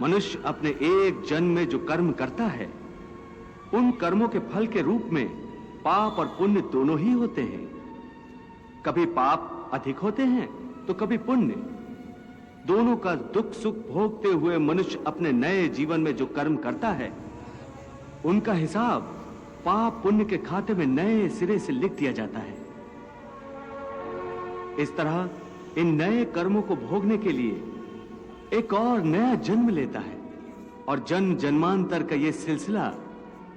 मनुष्य अपने एक जन्म में जो कर्म करता है, उन कर्मों के फल के रूप में पाप और पुण्य दोनों ही होते हैं। कभी पाप अधिक होते हैं तो कभी पुण्य। दोनों का दुख सुख भोगते हुए मनुष्य अपने नए जीवन में जो कर्म करता है, उनका हिसाब पाप पुण्य के खाते में नए सिरे से लिख दिया जाता है। इस तरह इन नए कर्मों को भोगने के लिए एक और नया जन्म लेता है, और जन्म जन्मांतर का यह सिलसिला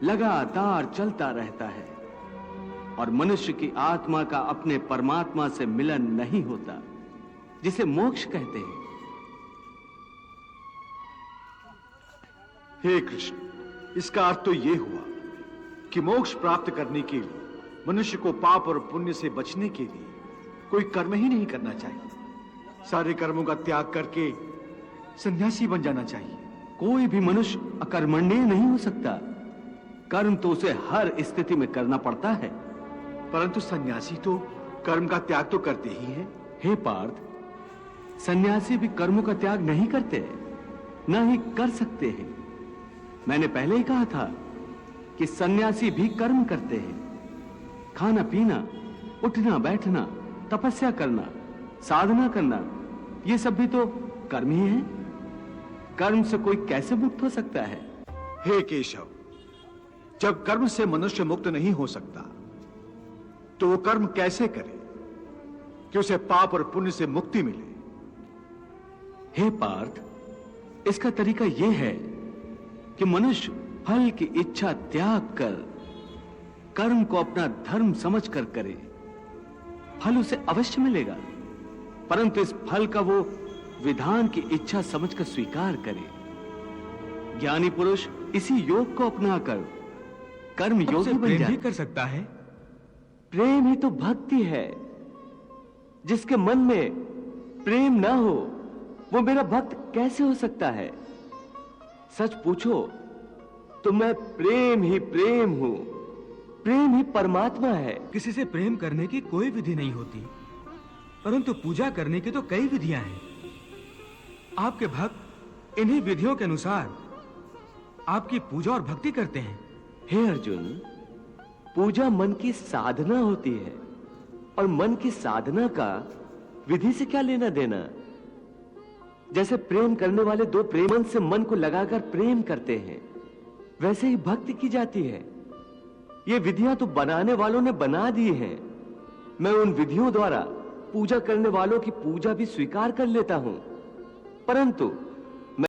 लगातार चलता रहता है, और मनुष्य की आत्मा का अपने परमात्मा से मिलन नहीं होता, जिसे मोक्ष कहते हैं। हे कृष्ण, इसका अर्थ तो यह हुआ कि मोक्ष प्राप्त करने के लिए मनुष्य को पाप और पुण्य से बचने के लिए कोई कर्म ही नहीं करना चाहिए। सारे कर्मों का त्याग करके सन्यासी बन जाना चाहिए। कोई भी मनुष्य अकर्मण्य नहीं हो सकता। कर्म तो उसे हर स्थिति में करना पड़ता है। परंतु सन्यासी तो कर्म का त्याग तो करते ही हैं। हे पार्थ, सन्यासी भी कर्मों का त्याग नहीं करते, न ही कर सकते हैं। मैंने पहले ही कहा था कि सन्यासी भी कर्म करते हैं। खाना पीना, उठना बैठना, तपस्या करना, साधना करना, ये सब भी तो कर्म ही है। कर्म से कोई कैसे मुक्त हो सकता है? हे केशव, जब कर्म से मनुष्य मुक्त नहीं हो सकता तो वो कर्म कैसे करे कि उसे पाप और पुण्य से मुक्ति मिले? हे पार्थ, इसका तरीका यह है कि मनुष्य फल की इच्छा त्याग कर कर्म को अपना धर्म समझकर करे। फल उसे अवश्य मिलेगा, परंतु इस फल का वो विधान की इच्छा समझकर स्वीकार करे। ज्ञानी पुरुष इसी योग को अपनाकर कर्म योगी बन जाए। कर सकता है। प्रेम ही तो भक्ति है। जिसके मन में प्रेम ना हो, वो मेरा भक्त कैसे हो सकता है? सच पूछो तो मैं प्रेम ही प्रेम हूं। प्रेम ही परमात्मा है। किसी से प्रेम करने की कोई विधि नहीं होती, परंतु पूजा करने की तो कई विधियां हैं। आपके भक्त इन्हीं विधियों के अनुसार आपकी पूजा और भक्ति करते हैं। हे अर्जुन, पूजा मन की साधना होती है, और मन की साधना का विधि से क्या लेना देना? जैसे प्रेम करने वाले दो प्रेमन से मन को लगाकर प्रेम करते हैं, वैसे ही भक्ति की जाती है। ये विधियां तो बनाने वालों ने बना दी हैं। मैं उन विधियों द्वारा पूजा करने वालों की पूजा भी स्वीकार कर लेता हूं, परंतु